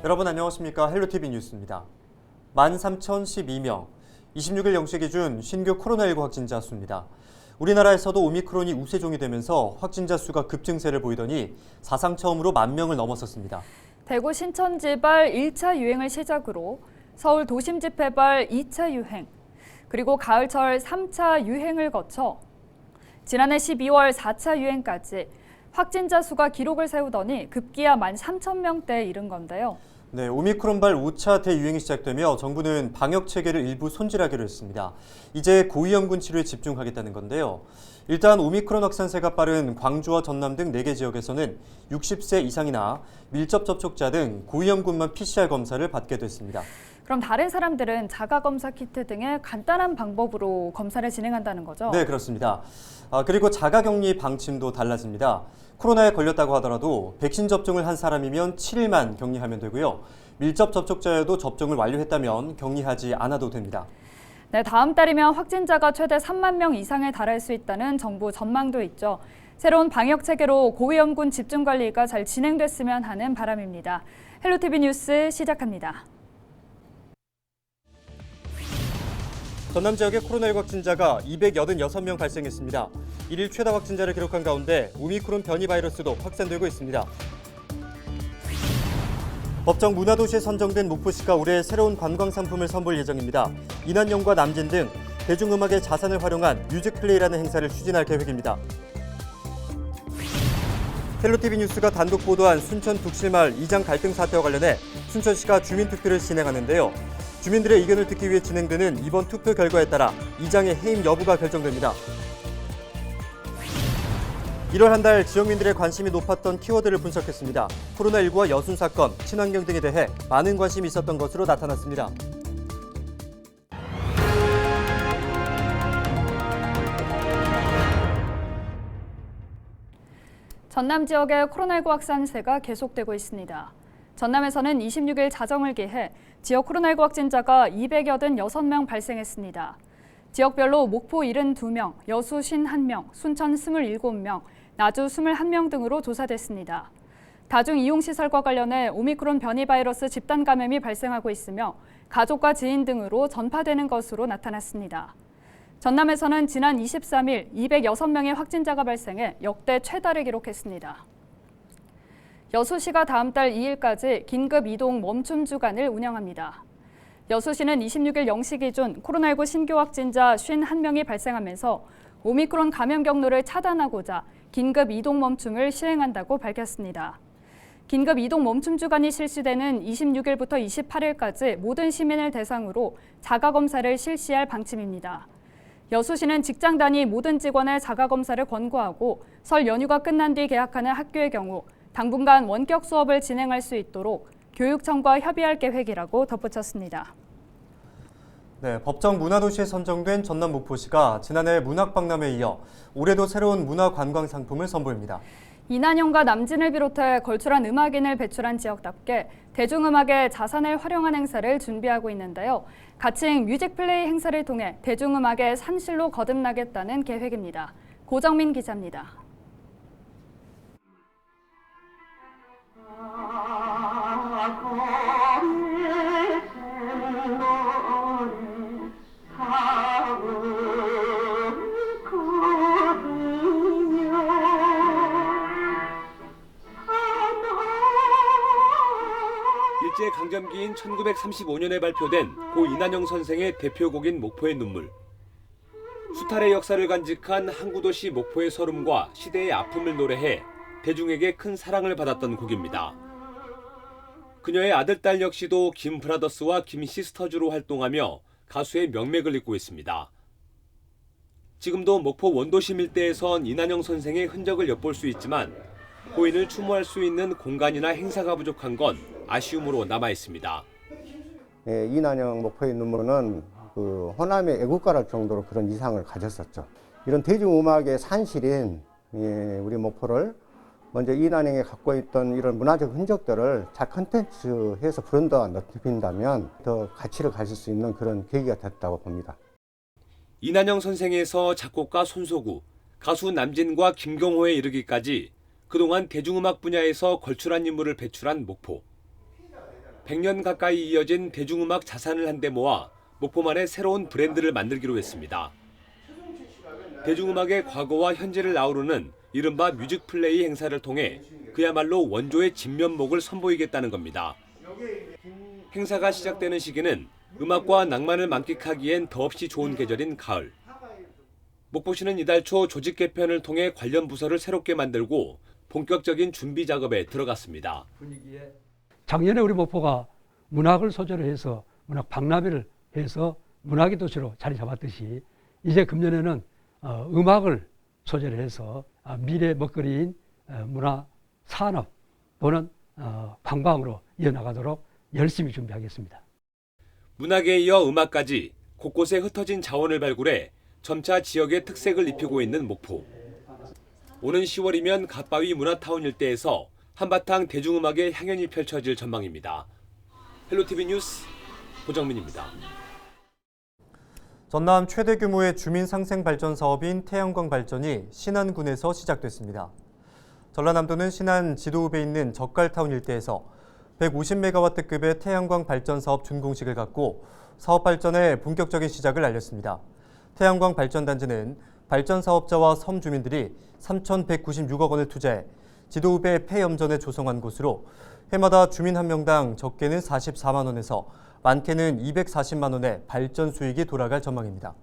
여러분 안녕하십니까? 헬로티비 뉴스입니다. 13,012명, 26일 0시 기준 신규 코로나19 확진자 수입니다. 우리나라에서도 오미크론이 우세종이 되면서 확진자 수가 급증세를 보이더니 사상 처음으로 10,000명을 넘어섰습니다. 대구 신천 지발 1차 유행을 시작으로 서울 도심 집회발 2차 유행, 그리고 가을철 3차 유행을 거쳐 지난해 12월 4차 유행까지 확진자 수가 기록을 세우더니 급기야 13,000명대에 이른 건데요. 네, 오미크론발 5차 대유행이 시작되며 정부는 방역 체계를 일부 손질하기로 했습니다. 이제 고위험군 치료에 집중하겠다는 건데요. 일단 오미크론 확산세가 빠른 광주와 전남 등 4개 지역에서는 60세 이상이나 밀접 접촉자 등 고위험군만 PCR 검사를 받게 됐습니다. 그럼 다른 사람들은 자가검사 키트 등의 간단한 방법으로 검사를 진행한다는 거죠? 네, 그렇습니다. 그리고 자가격리 방침도 달라집니다. 코로나에 걸렸다고 하더라도 백신 접종을 한 사람이면 7일만 격리하면 되고요. 밀접 접촉자여도 접종을 완료했다면 격리하지 않아도 됩니다. 네, 다음 달이면 확진자가 최대 3만 명 이상에 달할 수 있다는 정부 전망도 있죠. 새로운 방역 체계로 고위험군 집중 관리가 잘 진행됐으면 하는 바람입니다. 헬로티비 뉴스 시작합니다. 전남 지역의 코로나19 확진자가 286명 발생했습니다. 1일 최다 확진자를 기록한 가운데 오미크론 변이 바이러스도 확산되고 있습니다. 법정 문화도시에 선정된 목포시가 올해 새로운 관광 상품을 선보일 예정입니다. 이난영과 남진 등 대중음악의 자산을 활용한 뮤직플레이라는 행사를 추진할 계획입니다. 헬로티비 뉴스가 단독 보도한 순천 북실마을 이장 갈등 사태와 관련해 순천시가 주민투표를 진행하는데요. 주민들의 의견을 듣기 위해 진행되는 이번 투표 결과에 따라 이장의 해임 여부가 결정됩니다. 1월 한 달 지역민들의 관심이 높았던 키워드를 분석했습니다. 코로나19와 여순 사건, 친환경 등에 대해 많은 관심이 있었던 것으로 나타났습니다. 전남 지역의 코로나19 확산세가 계속되고 있습니다. 전남에서는 26일 자정을 기해 지역 코로나19 확진자가 286명 발생했습니다. 지역별로 목포 72명, 여수 51명, 순천 27명, 나주 21명 등으로 조사됐습니다. 다중이용시설과 관련해 오미크론 변이 바이러스 집단 감염이 발생하고 있으며 가족과 지인 등으로 전파되는 것으로 나타났습니다. 전남에서는 지난 23일 206명의 확진자가 발생해 역대 최다를 기록했습니다. 여수시가 다음 달 2일까지 긴급 이동 멈춤 주간을 운영합니다. 여수시는 26일 0시 기준 코로나19 신규 확진자 51명이 발생하면서 오미크론 감염 경로를 차단하고자 긴급 이동 멈춤을 시행한다고 밝혔습니다. 긴급 이동 멈춤 주간이 실시되는 26일부터 28일까지 모든 시민을 대상으로 자가검사를 실시할 방침입니다. 여수시는 직장 단위 모든 직원의 자가검사를 권고하고 설 연휴가 끝난 뒤 개학하는 학교의 경우 당분간 원격 수업을 진행할 수 있도록 교육청과 협의할 계획이라고 덧붙였습니다. 네, 법정 문화도시에 선정된 전남 목포시가 지난해 문학박람회에 이어 올해도 새로운 문화관광 상품을 선보입니다. 이난영과 남진을 비롯해 걸출한 음악인을 배출한 지역답게 대중음악의 자산을 활용한 행사를 준비하고 있는데요. 가칭 뮤직플레이 행사를 통해 대중음악의 산실로 거듭나겠다는 계획입니다. 고정민 기자입니다. 일제강점기인 1935년에 발표된 고 이난영 선생의 대표곡인 목포의 눈물. 수탈의 역사를 간직한 항구도시 목포의 서름과 시대의 아픔을 노래해 대중에게 큰 사랑을 받았던 곡입니다. 그녀의 아들딸 역시도 김 브라더스와 김 시스터즈로 활동하며 가수의 명맥을 잇고 있습니다. 지금도 목포 원도심 일대에선 이난영 선생의 흔적을 엿볼 수 있지만 고인을 추모할 수 있는 공간이나 행사가 부족한 건 아쉬움으로 남아 있습니다. 예, 이난영 목포의 눈물은 호남의 애국가랄 정도로 그런 이상을 가졌었죠. 이런 대중음악의 산실인 우리 목포를 먼저 이난영이 갖고 있던 이런 문화적 흔적들을 잘 컨텐츠해서 브랜드화 넓힌다면 더 가치를 가질 수 있는 그런 계기가 됐다고 봅니다. 이난영 선생에서 작곡가 손소구, 가수 남진과 김경호에 이르기까지 그동안 대중음악 분야에서 걸출한 인물을 배출한 목포. 100년 가까이 이어진 대중음악 자산을 한데 모아 목포만의 새로운 브랜드를 만들기로 했습니다. 대중음악의 과거와 현재를 아우르는 이른바 뮤직플레이 행사를 통해 그야말로 원조의 진면목을 선보이겠다는 겁니다. 행사가 시작되는 시기는 음악과 낭만을 만끽하기엔 더없이 좋은 계절인 가을. 목포시는 이달 초 조직 개편을 통해 관련 부서를 새롭게 만들고 본격적인 준비 작업에 들어갔습니다. 작년에 우리 목포가 문학을 소재로 해서 문학 박람회를 해서 문학의 도시로 자리 잡았듯이 이제 금년에는 음악을 소재로 해서 미래 먹거리인 문화 산업 또는 관광으로 이어나가도록 열심히 준비하겠습니다. 문학에 이어 음악까지 곳곳에 흩어진 자원을 발굴해 점차 지역의 특색을 입히고 있는 목포. 오는 10월이면 갓바위 문화타운 일대에서 한바탕 대중음악의 향연이 펼쳐질 전망입니다. 헬로티비 뉴스 고정민입니다. 전남 최대 규모의 주민 상생 발전 사업인 태양광 발전이 신안군에서 시작됐습니다. 전라남도는 신안 지도읍에 있는 젓갈타운 일대에서 150메가와트급의 태양광 발전 사업 준공식을 갖고 사업 발전의 본격적인 시작을 알렸습니다. 태양광 발전단지는 발전 사업자와 섬 주민들이 3,196억 원을 투자해 지도읍의 폐염전에 조성한 곳으로 해마다 주민 한 명당 적게는 44만 원에서 많게는 240만 원의 발전 수익이 돌아갈 전망입니다.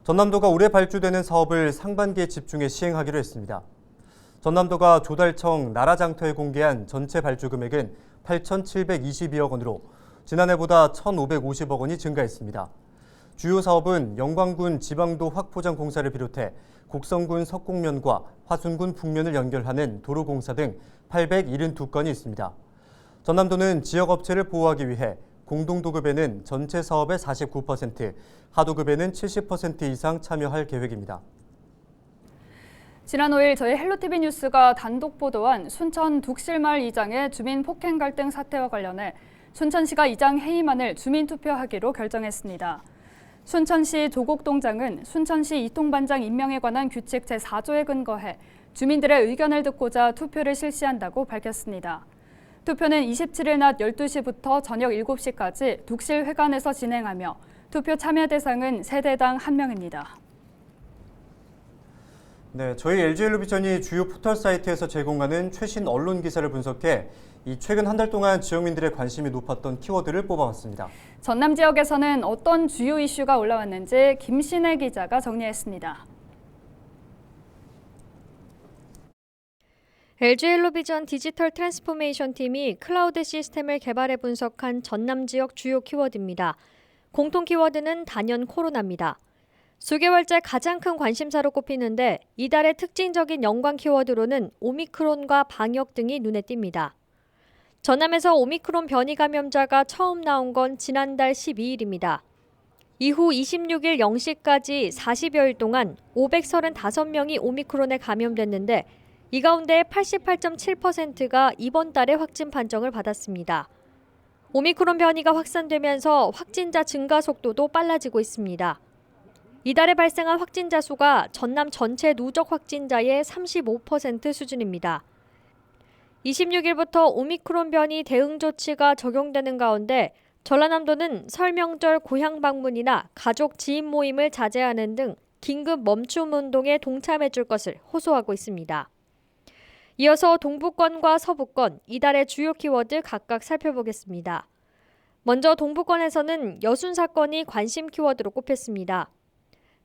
전남도가 올해 발주되는 사업을 상반기에 집중해 시행하기로 했습니다. 전남도가 조달청 나라장터에 공개한 전체 발주 금액은 8,722억 원으로 지난해보다 1,550억 원이 증가했습니다. 주요 사업은 영광군 지방도 확포장 공사를 비롯해 곡성군 석곡면과 화순군 북면을 연결하는 도로공사 등 872건이 있습니다. 전남도는 지역업체를 보호하기 위해 공동도급에는 전체 사업의 49%, 하도급에는 70% 이상 참여할 계획입니다. 지난 5일 저희 헬로티비 뉴스가 단독 보도한 순천 둑실마을 이장의 주민 폭행 갈등 사태와 관련해 순천시가 이장 해임안을 주민 투표하기로 결정했습니다. 순천시 도곡동장은 순천시 이통반장 임명에 관한 규칙 제4조에 근거해 주민들의 의견을 듣고자 투표를 실시한다고 밝혔습니다. 투표는 27일 낮 12시부터 저녁 7시까지 둑실회관에서 진행하며 투표 참여 대상은 세대당 1명입니다. 네, 저희 LG엘로비전이 주요 포털 사이트에서 제공하는 최신 언론 기사를 분석해 최근 한 달 동안 지역민들의 관심이 높았던 키워드를 뽑아왔습니다. 전남 지역에서는 어떤 주요 이슈가 올라왔는지 김신혜 기자가 정리했습니다. LG엘로비전 디지털 트랜스포메이션 팀이 클라우드 시스템을 개발해 분석한 전남 지역 주요 키워드입니다. 공통 키워드는 단연 코로나입니다. 수개월째 가장 큰 관심사로 꼽히는데 이달의 특징적인 연관 키워드로는 오미크론과 방역 등이 눈에 띕니다. 전남에서 오미크론 변이 감염자가 처음 나온 건 지난달 12일입니다. 이후 26일 0시까지 40여일 동안 535명이 오미크론에 감염됐는데 이 가운데 88.7%가 이번 달에 확진 판정을 받았습니다. 오미크론 변이가 확산되면서 확진자 증가 속도도 빨라지고 있습니다. 이달에 발생한 확진자 수가 전남 전체 누적 확진자의 35% 수준입니다. 26일부터 오미크론 변이 대응 조치가 적용되는 가운데 전라남도는 설 명절 고향 방문이나 가족 지인 모임을 자제하는 등 긴급 멈춤 운동에 동참해 줄 것을 호소하고 있습니다. 이어서 동부권과 서부권, 이달의 주요 키워드 각각 살펴보겠습니다. 먼저 동부권에서는 여순 사건이 관심 키워드로 꼽혔습니다.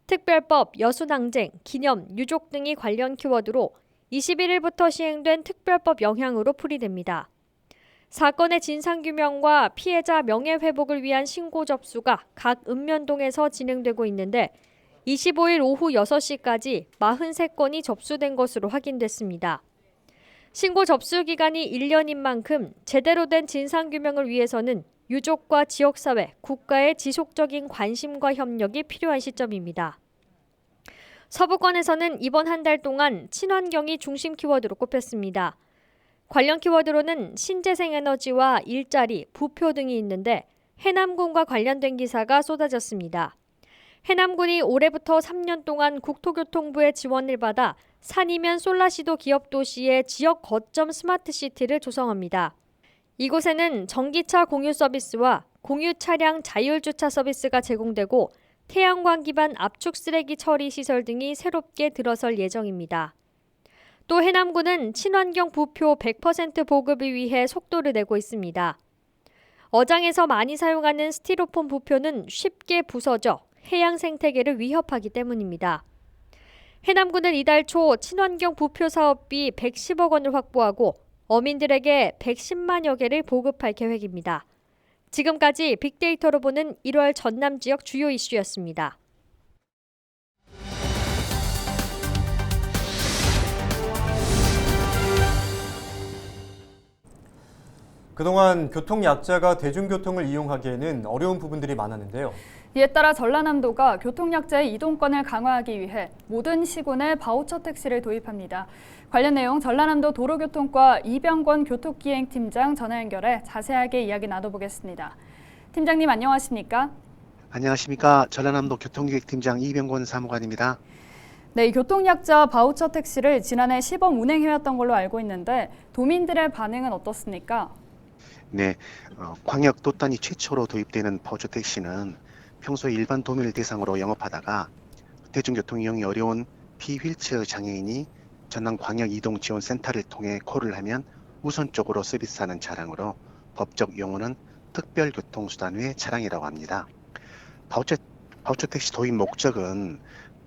특별법, 여순항쟁, 기념, 유족 등이 관련 키워드로 21일부터 시행된 특별법 영향으로 풀이됩니다. 사건의 진상규명과 피해자 명예회복을 위한 신고 접수가 각 읍면동에서 진행되고 있는데 25일 오후 6시까지 43건이 접수된 것으로 확인됐습니다. 신고 접수 기간이 1년인 만큼 제대로 된 진상규명을 위해서는 유족과 지역사회, 국가의 지속적인 관심과 협력이 필요한 시점입니다. 서부권에서는 이번 한 달 동안 친환경이 중심 키워드로 꼽혔습니다. 관련 키워드로는 신재생에너지와 일자리, 부표 등이 있는데 해남군과 관련된 기사가 쏟아졌습니다. 해남군이 올해부터 3년 동안 국토교통부의 지원을 받아 산이면 솔라시도 기업 도시의 지역 거점 스마트시티를 조성합니다. 이곳에는 전기차 공유 서비스와 공유 차량 자율 주차 서비스가 제공되고 태양광 기반 압축 쓰레기 처리 시설 등이 새롭게 들어설 예정입니다. 또 해남군은 친환경 부표 100% 보급을 위해 속도를 내고 있습니다. 어장에서 많이 사용하는 스티로폼 부표는 쉽게 부서져 해양 생태계를 위협하기 때문입니다. 해남군은 이달 초 친환경 부표 사업비 110억 원을 확보하고 어민들에게 110만여 개를 보급할 계획입니다. 지금까지 빅데이터로 보는 1월 전남 지역 주요 이슈였습니다. 그동안 교통약자가 대중교통을 이용하기에는 어려운 부분들이 많았는데요. 이에 따라 전라남도가 교통약자의 이동권을 강화하기 위해 모든 시군에 바우처 택시를 도입합니다. 관련 내용 전라남도 도로교통과 이병권 교통기행팀장 전화 연결해 자세하게 이야기 나눠보겠습니다. 팀장님 안녕하십니까? 안녕하십니까. 전라남도 교통기획팀장 이병권 사무관입니다. 네, 이 교통약자 바우처 택시를 지난해 시범 운행해왔던 걸로 알고 있는데 도민들의 반응은 어떻습니까? 네, 광역 도단위 최초로 도입되는 바우처 택시는 평소에 일반 도민을 대상으로 영업하다가 대중교통 이용이 어려운 비휠체어 장애인이 전남광역이동지원센터를 통해 콜을 하면 우선적으로 서비스하는 차량으로 법적 용어는 특별교통수단 외 차량이라고 합니다. 바우처 택시 도입 목적은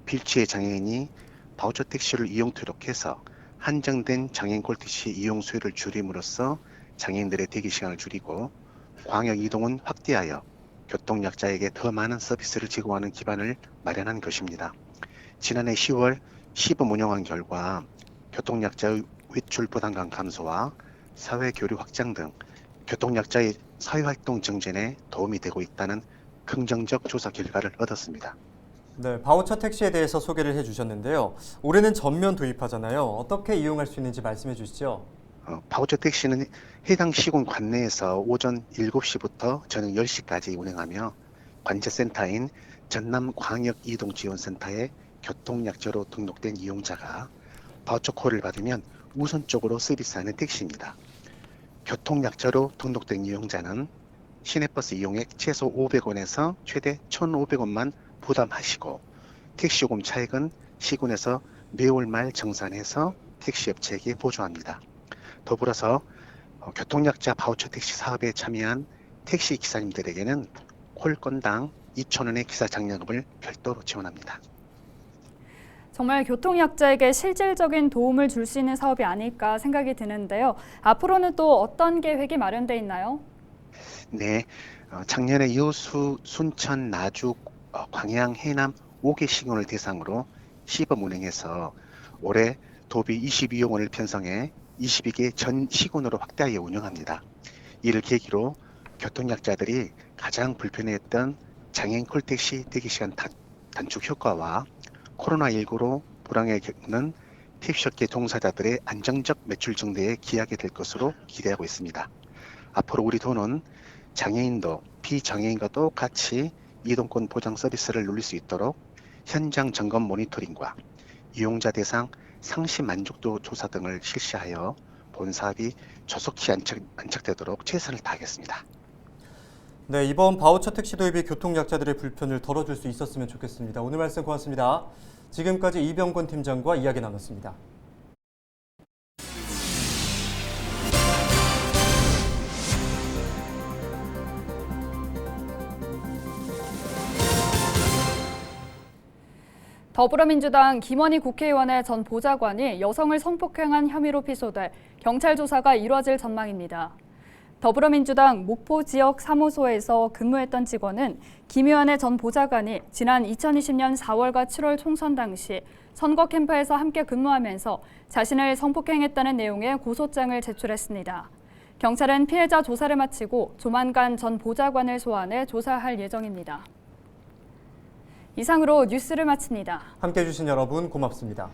휠체어 장애인이 바우처 택시를 이용토록 해서 한정된 장애인 콜택시 이용 수요를 줄임으로써 장애인들의 대기 시간을 줄이고 광역 이동은 확대하여 교통약자에게 더 많은 서비스를 제공하는 기반을 마련한 것입니다. 지난해 10월 시범 운영한 결과 교통약자의 외출 부담감 감소와 사회 교류 확장 등 교통약자의 사회활동 증진에 도움이 되고 있다는 긍정적 조사 결과를 얻었습니다. 네, 바우처 택시에 대해서 소개를 해주셨는데요. 올해는 전면 도입하잖아요. 어떻게 이용할 수 있는지 말씀해 주시죠. 바우처 택시는 해당 시군 관내에서 오전 7시부터 저녁 10시까지 운행하며 관제센터인 전남광역이동지원센터에 교통약자로 등록된 이용자가 바우처 콜을 받으면 우선적으로 서비스하는 택시입니다. 교통약자로 등록된 이용자는 시내버스 이용액 최소 500원에서 최대 1,500원만 부담하시고 택시요금 차액은 시군에서 매월 말 정산해서 택시업체에게 보조합니다. 더불어서 교통약자 바우처 택시 사업에 참여한 택시 기사님들에게는 콜건당 2,000원의 기사 장려금을 별도로 지원합니다. 정말 교통약자에게 실질적인 도움을 줄 수 있는 사업이 아닐까 생각이 드는데요. 앞으로는 또 어떤 계획이 마련돼 있나요? 네, 작년에 여수, 순천, 나주, 광양, 해남 5개 시군을 대상으로 시범 운행해서 올해 도비 22억 원을 편성해 22개 전 시군으로 확대하여 운영합니다. 이를 계기로 교통약자들이 가장 불편해했던 장애인 콜택시 대기시간 단축 효과와 코로나19로 불황에 겪는 택시업계 종사자들의 안정적 매출 증대에 기하게 될 것으로 기대하고 있습니다. 앞으로 우리 도는 장애인도 비장애인과 똑같이 이동권 보장 서비스를 누릴 수 있도록 현장 점검 모니터링과 이용자 대상 상시 만족도 조사 등을 실시하여 본 사업이 조속히 안착되도록 최선을 다하겠습니다. 네, 이번 바우처 택시 도입이 교통약자들의 불편을 덜어줄 수 있었으면 좋겠습니다. 오늘 말씀 고맙습니다. 지금까지 이병권 팀장과 이야기 나눴습니다. 더불어민주당 김원희 국회의원의 전 보좌관이 여성을 성폭행한 혐의로 피소돼 경찰 조사가 이뤄질 전망입니다. 더불어민주당 목포 지역 사무소에서 근무했던 직원은 김 의원의 전 보좌관이 지난 2020년 4월과 7월 총선 당시 선거 캠프에서 함께 근무하면서 자신을 성폭행했다는 내용의 고소장을 제출했습니다. 경찰은 피해자 조사를 마치고 조만간 전 보좌관을 소환해 조사할 예정입니다. 이상으로 뉴스를 마칩니다. 함께해 주신 여러분 고맙습니다.